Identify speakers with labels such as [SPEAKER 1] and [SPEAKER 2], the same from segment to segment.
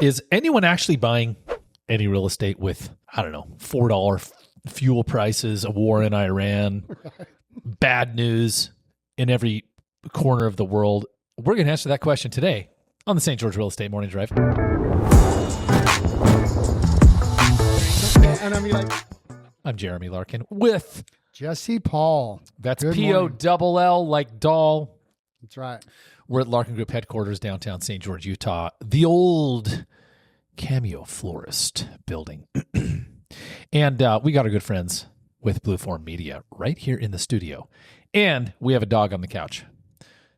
[SPEAKER 1] Is anyone actually buying any real estate with, I don't know, $4 fuel prices, a war in Iran, bad news in every corner of the world? We're going to answer that question today on the St. George Real Estate Morning Drive.
[SPEAKER 2] And
[SPEAKER 1] I'm Jeremy Larkin with
[SPEAKER 2] Jesse Paul.
[SPEAKER 1] That's
[SPEAKER 2] Good
[SPEAKER 1] P-O-double-L like doll.
[SPEAKER 2] That's right.
[SPEAKER 1] We're at Larkin Group headquarters, downtown St. George, Utah, the old Cameo Florist building. And we got our good friends with Blue Form Media right here in the studio. And we have a dog on the couch.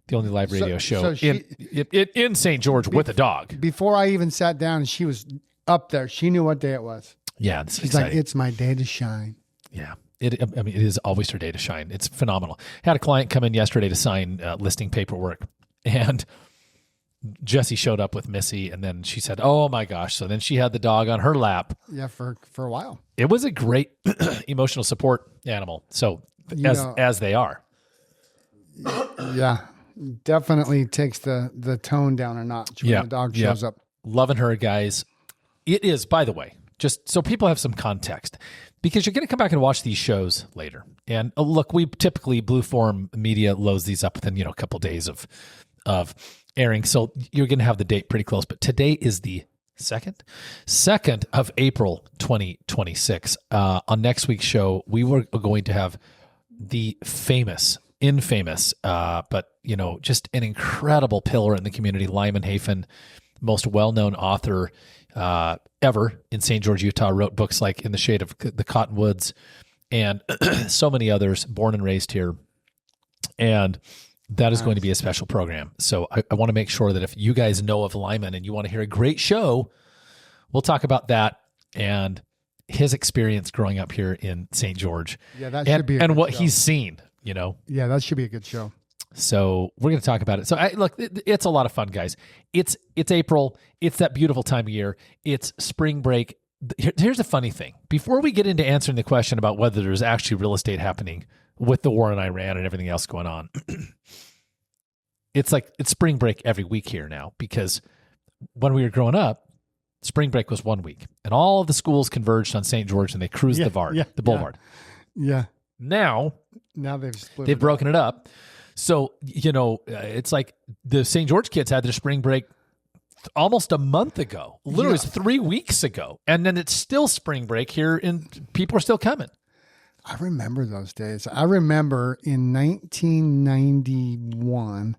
[SPEAKER 1] The only live radio show in St. George with a dog.
[SPEAKER 2] Before I even sat down, she was up there. She knew what day it was.
[SPEAKER 1] Yeah, this is
[SPEAKER 2] She's
[SPEAKER 1] exciting.
[SPEAKER 2] like, it's my day to shine.
[SPEAKER 1] Yeah. It is always her day to shine. It's phenomenal. Had a client come in yesterday to sign listing paperwork, and Jessie showed up with Missy, and then she said, oh my gosh. So then she had the dog on her lap.
[SPEAKER 2] Yeah, for a while.
[SPEAKER 1] It was a great emotional support animal. So as they are.
[SPEAKER 2] Yeah. Definitely takes the tone down a notch when the dog shows up.
[SPEAKER 1] Loving her, guys. It is, by the way, just so people have some context, because you're going to come back and watch these shows later. And look, we typically, Blue Form Media loads these up within, a couple days of airing. So you're going to have the date pretty close. But today is the 2nd of April, 2026. On next week's show, we were going to have the infamous, but just an incredible pillar in the community, Lyman Hafen, most well-known author ever in St. George, Utah, wrote books like In the Shade of the Cottonwoods and so many others, born and raised here. And that is going to be a special program. So I want to make sure that if you guys know of Lyman and you want to hear a great show, we'll talk about that and his experience growing up here in St. George.
[SPEAKER 2] Yeah, that should be
[SPEAKER 1] and what
[SPEAKER 2] show.
[SPEAKER 1] He's seen,
[SPEAKER 2] Yeah, that should be a good show.
[SPEAKER 1] So we're going to talk about it. So look, it's a lot of fun, guys. It's April. It's that beautiful time of year. It's spring break. Here's the funny thing. Before we get into answering the question about whether there's actually real estate happening with the war in Iran and everything else going on, it's spring break every week here now, because when we were growing up, spring break was 1 week and all of the schools converged on St. George and they cruised the boulevard.
[SPEAKER 2] Yeah.
[SPEAKER 1] Now
[SPEAKER 2] they've
[SPEAKER 1] broken it up. So, it's like the St. George kids had their spring break almost a month ago. Literally, it was 3 weeks ago. And then it's still spring break here and people are still coming.
[SPEAKER 2] I remember those days. I remember in 1991.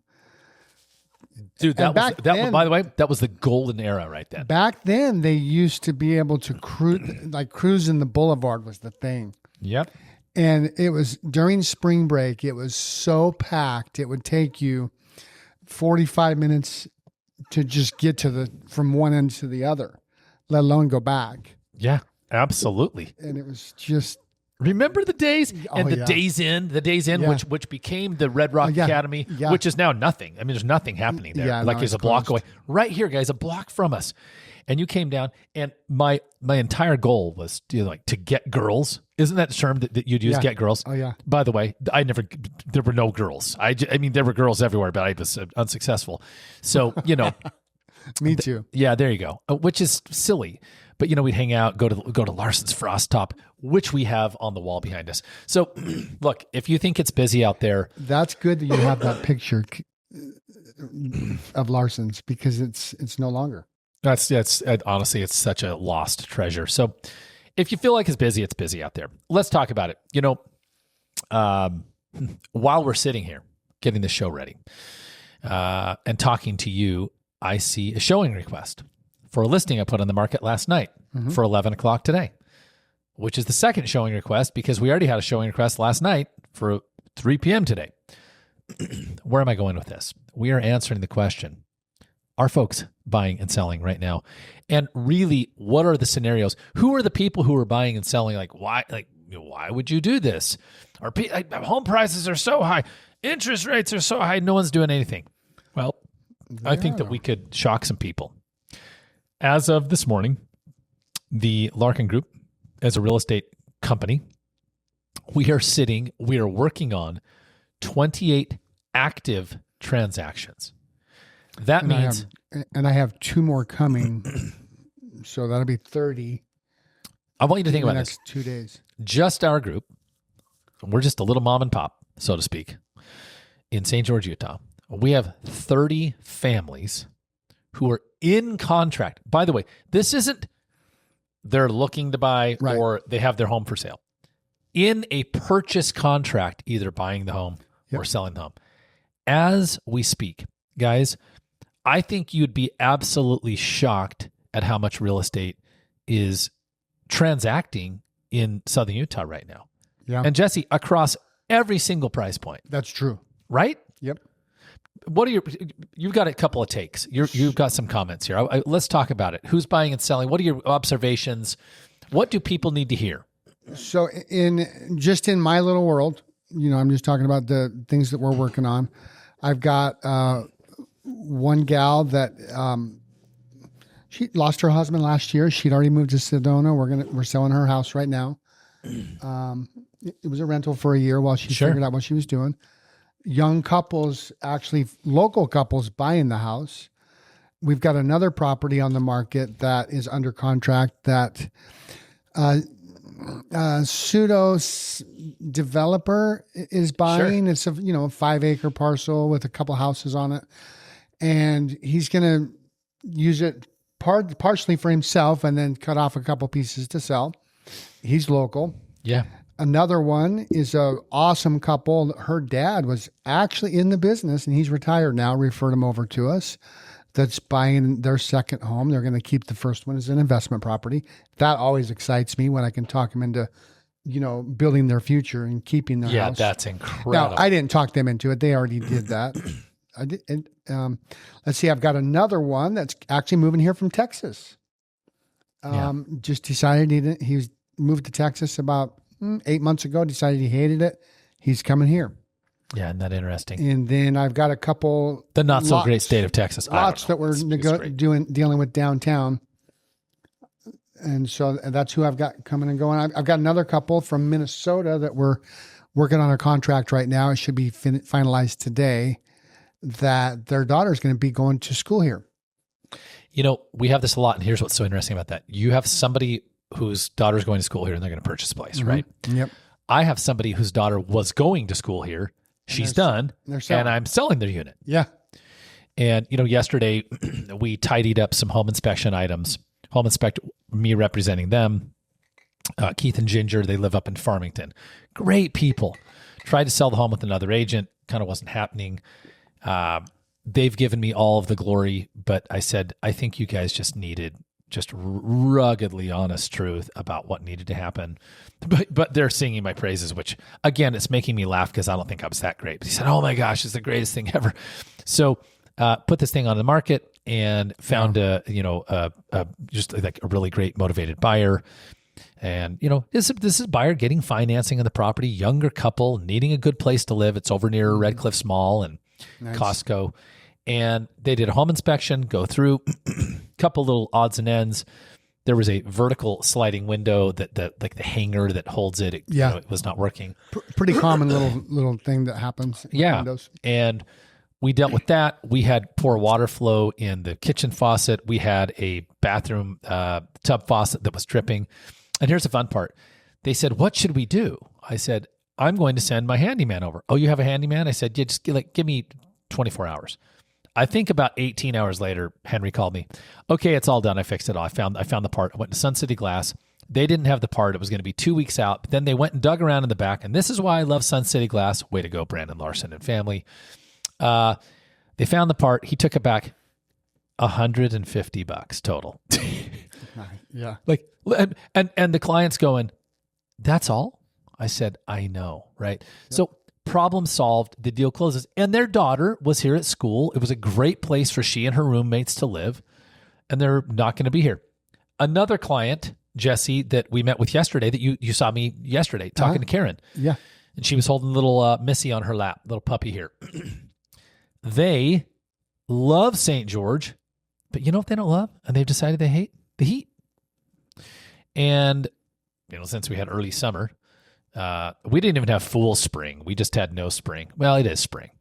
[SPEAKER 1] Dude, by the way, that was the golden era right then.
[SPEAKER 2] Back then, they used to be able to cruising the boulevard was the thing.
[SPEAKER 1] Yep.
[SPEAKER 2] And it was during spring break, it was so packed, it would take you 45 minutes to just get from one end to the other, let alone go back.
[SPEAKER 1] Yeah, absolutely.
[SPEAKER 2] And it was just...
[SPEAKER 1] Remember the days? And the Days Inn, which became the Red Rock Academy, which is now nothing. I mean, there's nothing happening there. It's a block away. Right here, guys, a block from us. And you came down, and my entire goal was to get girls. Isn't that the term that you'd use, get girls?
[SPEAKER 2] Oh, yeah.
[SPEAKER 1] By the way, there were no girls. I mean, there were girls everywhere, but I was unsuccessful. So,
[SPEAKER 2] Me too.
[SPEAKER 1] Yeah, there you go. Which is silly. But, we'd hang out, go to Larson's Frost Top, which we have on the wall behind us. So, look, if you think it's busy out there.
[SPEAKER 2] That's good that you have that picture of Larson's, because it's no longer.
[SPEAKER 1] Honestly, it's such a lost treasure. So if you feel like it's busy out there. Let's talk about it. While we're sitting here getting the show ready and talking to you, I see a showing request for a listing I put on the market last night for 11 o'clock today, which is the second showing request because we already had a showing request last night for 3 p.m. today. Where am I going with this? We are answering the question, are folks buying and selling right now? And really, what are the scenarios? Who are the people who are buying and selling? Why would you do this? Home prices are so high. Interest rates are so high. No one's doing anything. Well, I think that we could shock some people. As of this morning, the Larkin Group, as a real estate company, we are working on 28 active transactions. That means
[SPEAKER 2] and I have 2 more coming. So that'll be 30
[SPEAKER 1] I want you to think
[SPEAKER 2] in the
[SPEAKER 1] about
[SPEAKER 2] next
[SPEAKER 1] this.
[SPEAKER 2] 2 days.
[SPEAKER 1] Just our group, we're just a little mom and pop, so to speak, in St. George, Utah. We have 30 families who are in contract. By the way, this isn't they're looking to buy
[SPEAKER 2] Right.
[SPEAKER 1] or they have their home for sale. In a purchase contract, either buying the home or selling the home. As we speak, guys, I think you'd be absolutely shocked at how much real estate is transacting in Southern Utah right now.
[SPEAKER 2] Yeah.
[SPEAKER 1] And Jesse, across every single price point,
[SPEAKER 2] That's true.
[SPEAKER 1] right?
[SPEAKER 2] Yep.
[SPEAKER 1] What are you've got a couple of takes. You've got some comments here. Let's talk about it. Who's buying and selling? What are your observations? What do people need to hear?
[SPEAKER 2] So in my little world, I'm just talking about the things that we're working on. I've got one gal that she lost her husband last year. She'd already moved to Sedona. We're selling her house right now. It was a rental for a year while she figured out what she was doing. Young couples, actually local couples, buying the house. We've got another property on the market that is under contract that pseudo developer is buying. It's a 5-acre parcel with a couple houses on it, and he's going to use it partially for himself and then cut off a couple pieces to sell. He's local.
[SPEAKER 1] Yeah.
[SPEAKER 2] Another one is a awesome couple. Her dad was actually in the business and he's retired now, referred him over to us. That's buying their second home. They're going to keep the first one as an investment property. That always excites me when I can talk them into, building their future and keeping their house.
[SPEAKER 1] Yeah, that's incredible.
[SPEAKER 2] Now, I didn't talk them into it. They already did that. I did. And, let's see. I've got another one that's actually moving here from Texas. Just decided he was moved to Texas about 8 months ago. Decided he hated it. He's coming here.
[SPEAKER 1] Yeah, isn't that interesting?
[SPEAKER 2] And then I've got a couple
[SPEAKER 1] The not so great state of Texas.
[SPEAKER 2] lots that we're dealing with downtown. And so that's who I've got coming and going. I've got another couple from Minnesota that we're working on a contract right now. It should be finalized today, that their daughter's going to be going to school here.
[SPEAKER 1] We have this a lot, and here's what's so interesting about that. You have somebody whose daughter's going to school here, and they're going to purchase a place, right?
[SPEAKER 2] Yep.
[SPEAKER 1] I have somebody whose daughter was going to school here. She's done, and I'm selling their unit.
[SPEAKER 2] Yeah.
[SPEAKER 1] And, yesterday we tidied up some home inspection items. Home inspector, me representing them, Keith and Ginger, they live up in Farmington. Great people. Tried to sell the home with another agent, kind of wasn't happening. They've given me all of the glory, but I said, I think you guys just needed just ruggedly honest truth about what needed to happen. But they're singing my praises, which again, it's making me laugh because I don't think I was that great. But he said, oh my gosh, it's the greatest thing ever. So put this thing on the market and found just like a really great motivated buyer. And, this is buyer getting financing on the property, younger couple needing a good place to live. It's over near Red Cliffs Mall and Costco. And they did a home inspection, go through couple little odds and ends. There was a vertical sliding window that like the hanger that holds it. It was not working.
[SPEAKER 2] Pretty common little thing that happens. In windows.
[SPEAKER 1] And we dealt with that. We had poor water flow in the kitchen faucet. We had a bathroom tub faucet that was dripping. And here's the fun part. They said, what should we do? I said, I'm going to send my handyman over. Oh, you have a handyman? I said, yeah, just give me 24 hours. I think about 18 hours later, Henry called me. Okay, it's all done. I fixed it all. I found the part. I went to Sun City Glass. They didn't have the part. It was going to be 2 weeks out. But then they went and dug around in the back. And this is why I love Sun City Glass. Way to go, Brandon Larson and family. They found the part. He took it back $150 total.
[SPEAKER 2] Yeah.
[SPEAKER 1] Like, and the client's going, that's all? I said, I know, right? Yep. So problem solved, the deal closes. And their daughter was here at school. It was a great place for she and her roommates to live. And they're not going to be here. Another client, Jesse, that we met with yesterday, that you saw me yesterday talking to Karen.
[SPEAKER 2] Yeah.
[SPEAKER 1] And she was holding little Missy on her lap, little puppy here. They love St. George, but you know what they don't love? And they've decided they hate the heat. And, since we had early summer, we didn't even have full spring. We just had no spring. Well, it is spring.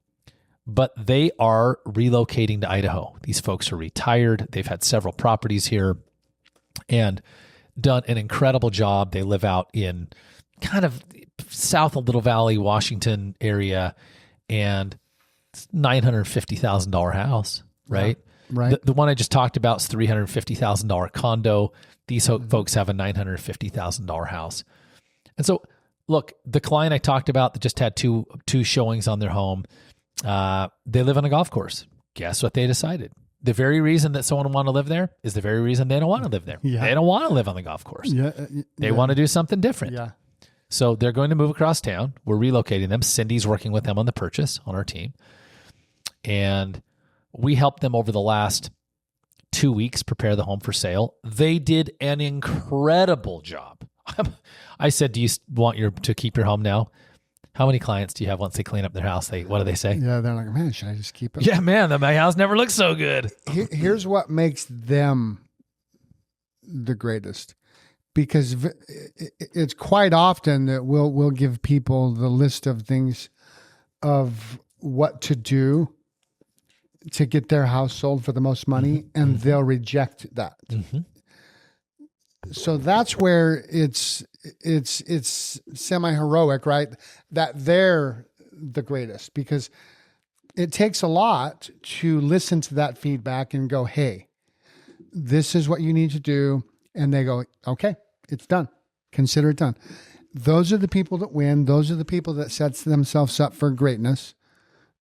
[SPEAKER 1] but they are relocating to Idaho. These folks are retired. They've had several properties here and done an incredible job. They live out in kind of south of Little Valley, Washington area, and it's $950,000 house, right?
[SPEAKER 2] Yeah, right.
[SPEAKER 1] The one I just talked about is $350,000 condo. These folks have a $950,000 house. And so, look, the client I talked about that just had two showings on their home, they live on a golf course. Guess what they decided? The very reason that someone want to live there is the very reason they don't want to live there. Yeah. They don't want to live on the golf course. They want to do something different.
[SPEAKER 2] Yeah.
[SPEAKER 1] So they're going to move across town. We're relocating them. Cindy's working with them on the purchase on our team. And we helped them over the last 2 weeks prepare the home for sale. They did an incredible job. I said, do you want to keep your home now? How many clients do you have once they clean up their house? What do they say?
[SPEAKER 2] Yeah, they're like, man, should I just keep it?
[SPEAKER 1] Yeah, man, my house never looks so good.
[SPEAKER 2] Here's what makes them the greatest. Because it's quite often that we'll give people the list of things of what to do to get their house sold for the most money, and they'll reject that. So that's where it's semi-heroic, right? That they're the greatest, because it takes a lot to listen to that feedback and go, hey, this is what you need to do. And they go, okay, it's done. Consider it done. Those are the people that win. Those are the people that sets themselves up for greatness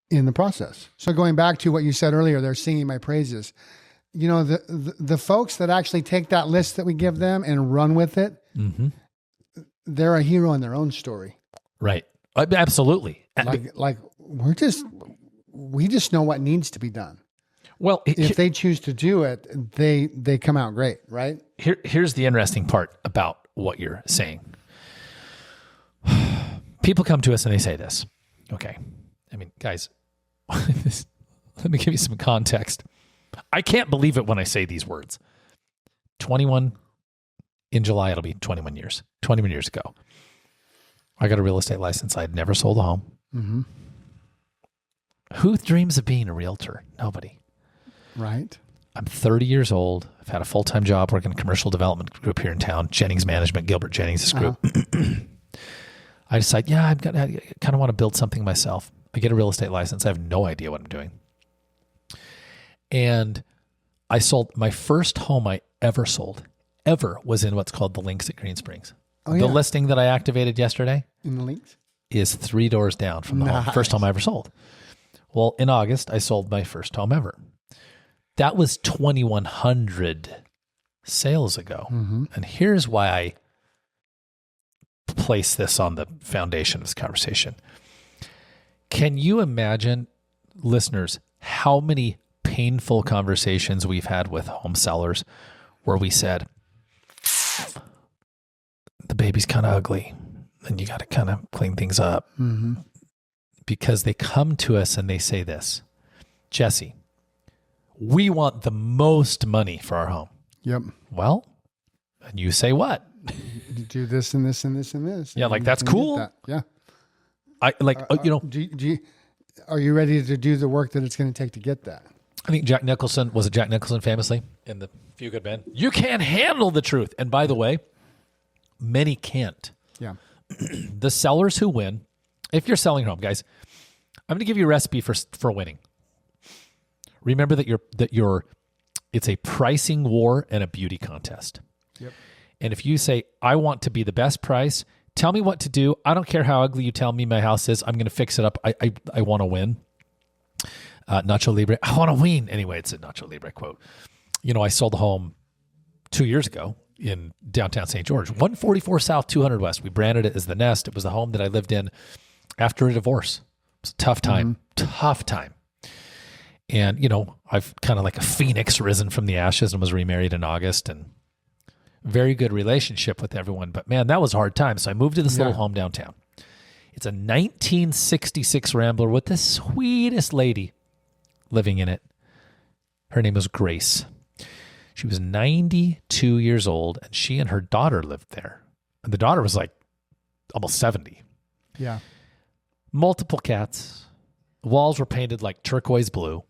[SPEAKER 2] in the process. So going back to what you said earlier, they're singing my praises. You know, the folks that actually take that list that we give them and run with it, they're a hero in their own story.
[SPEAKER 1] Right. Absolutely.
[SPEAKER 2] Like we just know what needs to be done.
[SPEAKER 1] Well,
[SPEAKER 2] if they choose to do it, they come out great, right?
[SPEAKER 1] Here's the interesting part about what you're saying. People come to us and they say this. Okay. I mean, guys, let me give you some context. I can't believe it when I say these words. 21 in July, it'll be 21 years. 21 years ago, I got a real estate license. I'd never sold a home. Who dreams of being a realtor? Nobody.
[SPEAKER 2] Right.
[SPEAKER 1] I'm 30 years old. I've had a full-time job working in a commercial development group here in town, Jennings Management, Gilbert Jennings' group. I decide, I kind of want to build something myself. I get a real estate license. I have no idea what I'm doing. And I sold my first home I ever sold, was in what's called the Links at Green Springs. The listing that I activated yesterday
[SPEAKER 2] in the Links
[SPEAKER 1] is 3 doors down from the first home I ever sold. Well, in August, I sold my first home ever. That was 2,100 sales ago. And here's why I place this on the foundation of this conversation. Can you imagine, listeners, how many painful conversations we've had with home sellers where we said, the baby's kind of ugly and you got to kind of clean things up? Because they come to us and they say this, Jesse, we want the most money for our home.
[SPEAKER 2] Yep.
[SPEAKER 1] Well, and you say what?
[SPEAKER 2] You do this and this and this and this.
[SPEAKER 1] Yeah, like that's cool.
[SPEAKER 2] That. Yeah.
[SPEAKER 1] I like,
[SPEAKER 2] are you ready to do the work that it's going to take to get that?
[SPEAKER 1] I think Jack Nicholson famously in The Few Good Men? You can't handle the truth. And by the way, many can't. Yeah. The sellers who win, if you're selling home, guys, I'm going to give you a recipe for winning. Remember that it's a pricing war and a beauty contest. Yep. And if you say, I want to be the best price, tell me what to do. I don't care how ugly you tell me my house is. I'm going to fix it up. I want to win. Nacho Libre. I want to win. Anyway, it's a Nacho Libre quote. I sold a home 2 years ago in downtown St. George, 144 South, 200 West. We branded it as The Nest. It was the home that I lived in after a divorce. It was a tough time. And, I've kind of like a phoenix risen from the ashes and was remarried in August, and very good relationship with everyone. But man, that was a hard time. So I moved to this little home downtown. It's a 1966 Rambler with the sweetest lady living in it. Her name was Grace. She was 92 years old, and she and her daughter lived there. And the daughter was like almost 70.
[SPEAKER 2] Yeah.
[SPEAKER 1] Multiple cats, Walls were painted like turquoise blue.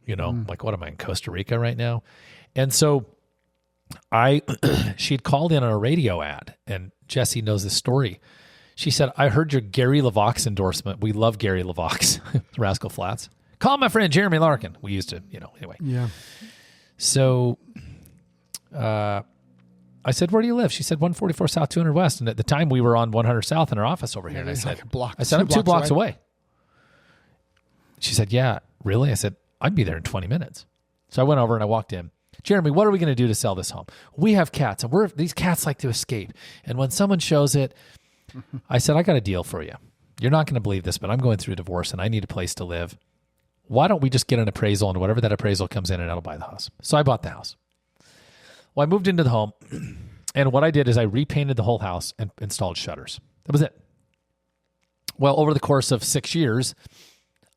[SPEAKER 1] You know, like what am I in Costa Rica right now? And so she'd called in on a radio ad, and Jesse knows this story. She said, I heard your Gary LaVox endorsement. We love Gary LaVox, Rascal Flatts. Call my friend Jeremy Larkin. We used to, anyway.
[SPEAKER 2] Yeah.
[SPEAKER 1] So I said, where do you live? She said, 144 South, 200 West. And at the time, we were on 100 South in our office over here. And I said, I'm 2 blocks away. She said, yeah, really? I said, I'd be there in 20 minutes. So I went over and I walked in. Jeremy, what are we going to do to sell this home? We have cats, and these cats like to escape. And when someone shows it, I said, I got a deal for you. You're not going to believe this, but I'm going through a divorce, and I need a place to live. Why don't we just get an appraisal, and whatever that appraisal comes in, and I'll buy the house. So I bought the house. Well, I moved into the home, and what I did is I repainted the whole house and installed shutters. That was it. Well, over the course of 6 years,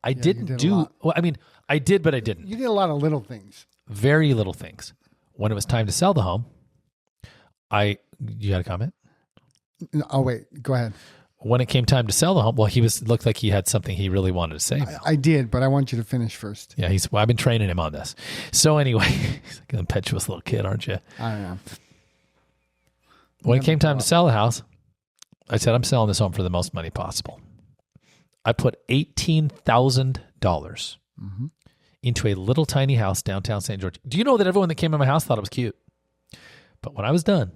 [SPEAKER 1] I didn't do... Well, I mean, I did, but I didn't.
[SPEAKER 2] You did a lot of little things.
[SPEAKER 1] Very little things. When it was time to sell the home, you got a comment?
[SPEAKER 2] Oh, wait. Go ahead.
[SPEAKER 1] When it came time to sell the home, well, looked like he had something he really wanted to say.
[SPEAKER 2] I did, but I want you to finish first.
[SPEAKER 1] Yeah, I've been training him on this. So anyway, he's like an impetuous little kid, aren't you?
[SPEAKER 2] I don't know.
[SPEAKER 1] When it came time to sell the house, I said, I'm selling this home for the most money possible. I put $18,000 into a little tiny house downtown St. George. Do you know that everyone that came in my house thought it was cute? But when I was done,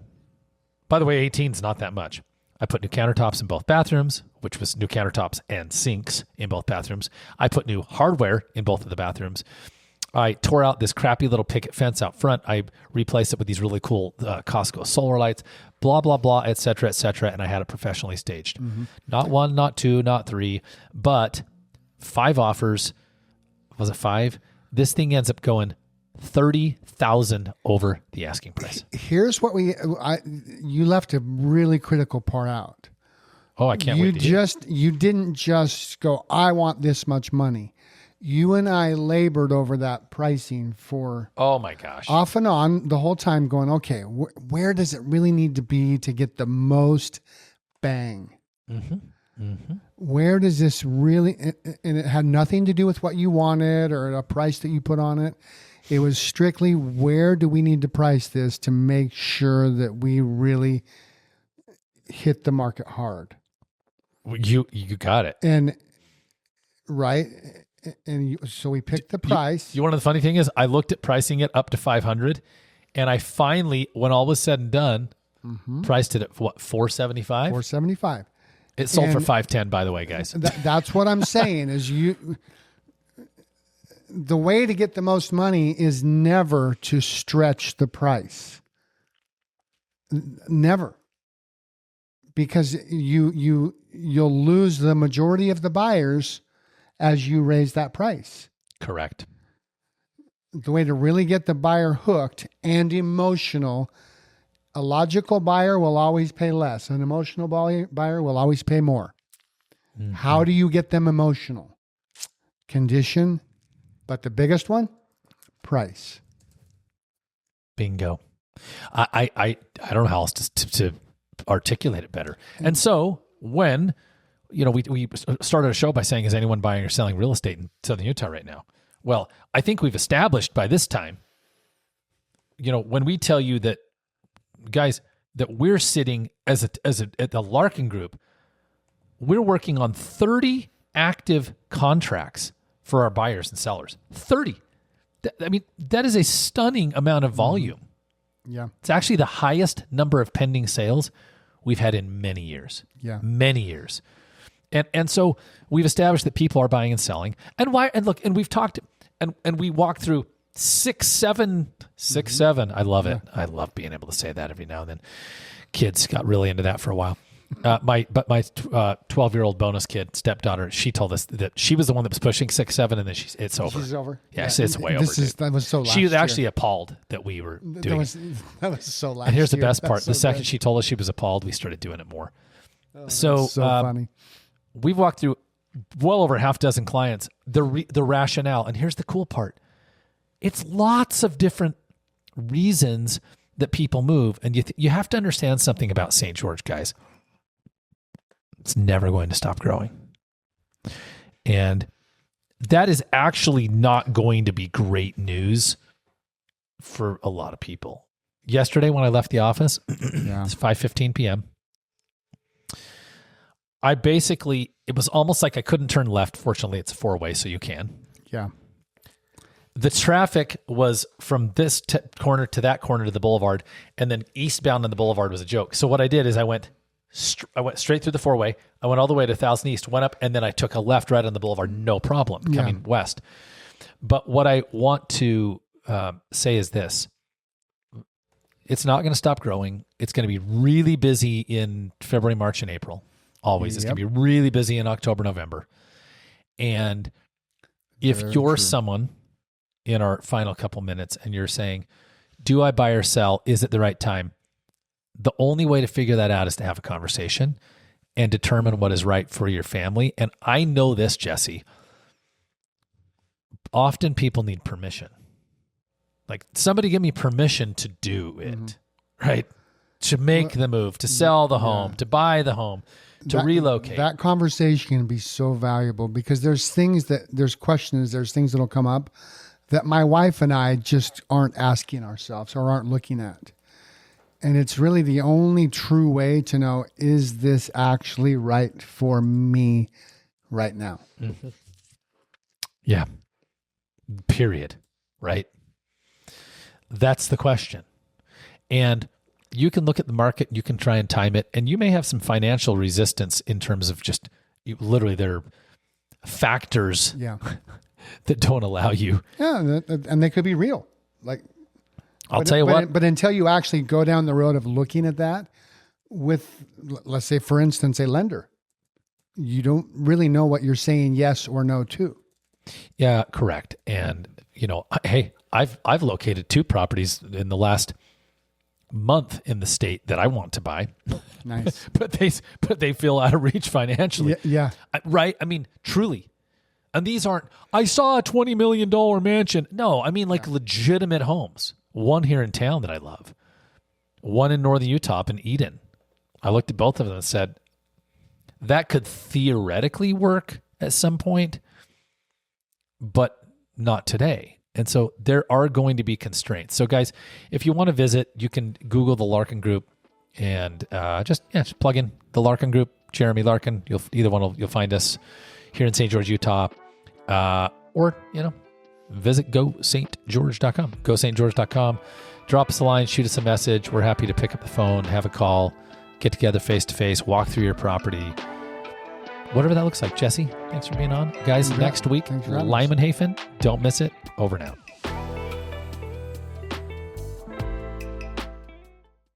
[SPEAKER 1] by the way, 18 is not that much. I put new countertops in both bathrooms, which was new countertops and sinks in both bathrooms. I put new hardware in both of the bathrooms. I tore out this crappy little picket fence out front. I replaced it with these really cool Costco solar lights, blah, blah, blah, et cetera, and I had it professionally staged. Not 1, not 2, not 3, but 5 offers. Was it 5? This thing ends up going $30,000 over the asking price.
[SPEAKER 2] Here's what you left a really critical part out.
[SPEAKER 1] Oh, I can't wait to hear.
[SPEAKER 2] You didn't just go, I want this much money. You and I labored over that pricing for,
[SPEAKER 1] oh my gosh,
[SPEAKER 2] off and on the whole time going, okay, where does it really need to be to get the most bang? Where does this really, and it had nothing to do with what you wanted or a price that you put on it. It was strictly, where do we need to price this to make sure that we really hit the market hard?
[SPEAKER 1] You got it.
[SPEAKER 2] And right. So we picked the price.
[SPEAKER 1] You one of the funny thing is I looked at pricing it up to 500, and I finally, when all was said and done, priced it at what, 475?
[SPEAKER 2] 475.
[SPEAKER 1] It sold for 510, by the way, guys.
[SPEAKER 2] That's what I'm saying is the way to get the most money is never to stretch the price. Never. Because you'll lose the majority of the buyers as you raise that price.
[SPEAKER 1] Correct.
[SPEAKER 2] The way to really get the buyer hooked and emotional, a logical buyer will always pay less. An emotional buyer will always pay more. How do you get them emotional? Condition, but the biggest one, price.
[SPEAKER 1] Bingo. I don't know how else to articulate it better. And so when we started a show by saying, is anyone buying or selling real estate in Southern Utah right now? Well, I think we've established by this time, when we tell you that, guys, that we're sitting at the Larkin Group, we're working on 30 active contracts for our buyers and sellers. 30. That is a stunning amount of volume.
[SPEAKER 2] Yeah.
[SPEAKER 1] It's actually the highest number of pending sales we've had in many years.
[SPEAKER 2] Yeah.
[SPEAKER 1] Many years. And so we've established that people are buying and selling. And why? And look, and we've talked, and we walked through 6, 7. I love it. I love being able to say that every now and then. Kids got really into that for a while. My 12-year-old bonus kid stepdaughter, she told us that she was the one that was pushing 6, 7, and then it's over.
[SPEAKER 2] She's over.
[SPEAKER 1] Yeah, it's way over.
[SPEAKER 2] That was so.
[SPEAKER 1] She was actually appalled that we were doing.
[SPEAKER 2] That was so last.
[SPEAKER 1] And here's the
[SPEAKER 2] year.
[SPEAKER 1] best part:
[SPEAKER 2] That's
[SPEAKER 1] the
[SPEAKER 2] so
[SPEAKER 1] second
[SPEAKER 2] great.
[SPEAKER 1] she told us she was appalled, we started doing it more.
[SPEAKER 2] So funny.
[SPEAKER 1] We've walked through well over half dozen clients. The rationale, and here's the cool part: it's lots of different reasons that people move, and you have to understand something about St. George, guys. It's never going to stop growing. And that is actually not going to be great news for a lot of people. Yesterday when I left the office, it's 5:15 p.m. It was almost like I couldn't turn left. Fortunately, it's a 4-way, so you can.
[SPEAKER 2] Yeah.
[SPEAKER 1] The traffic was from this corner to that corner to the boulevard, and then eastbound on the boulevard was a joke. So what I did is I went straight through the 4-way. I went all the way to 1000 East, went up, and then I took a left right on the boulevard, no problem, coming west. But what I want to say is this. It's not going to stop growing. It's going to be really busy in February, March, and April. Always. It's going to be really busy in October, November. And if you're someone in our final couple minutes and you're saying, do I buy or sell? Is it the right time? The only way to figure that out is to have a conversation and determine what is right for your family. And I know this, Jesse. Often people need permission. Like, somebody give me permission to do it, right? To make the move, to sell the home, to buy the home, to relocate.
[SPEAKER 2] That conversation can be so valuable because there's questions, there's things that'll come up that my wife and I just aren't asking ourselves or aren't looking at. And it's really the only true way to know, is this actually right for me right now?
[SPEAKER 1] Mm-hmm. Yeah. Period. Right? That's the question. And you can look at the market, you can try and time it, and you may have some financial resistance in terms of just literally there are factors that don't allow you.
[SPEAKER 2] Yeah, and they could be real. Like,
[SPEAKER 1] I'll tell you what.
[SPEAKER 2] But until you actually go down the road of looking at that with, let's say, for instance, a lender, you don't really know what you're saying yes or no to.
[SPEAKER 1] Yeah, correct. And, hey, I've located 2 properties in the last month in the state that I want to buy.
[SPEAKER 2] Nice.
[SPEAKER 1] but they feel out of reach financially.
[SPEAKER 2] Yeah.
[SPEAKER 1] Right? I mean, truly. And these aren't, I saw a $20 million mansion. No, I mean legitimate homes. One here in town that I love. One in northern Utah up in Eden. I looked at both of them and said, that could theoretically work at some point, but not today. And so there are going to be constraints. So guys, if you want to visit, you can Google the Larkin Group and just plug in the Larkin Group, Jeremy Larkin. You'll find us here in St. George, Utah, or visit GoSt.George.com. GoStGeorge.com. Drop us a line, shoot us a message. We're happy to pick up the phone, have a call, get together face to face, walk through your property. Whatever that looks like. Jesse, thanks for being on. Guys, next week, Lyman Hafen. Don't miss it. Over and out.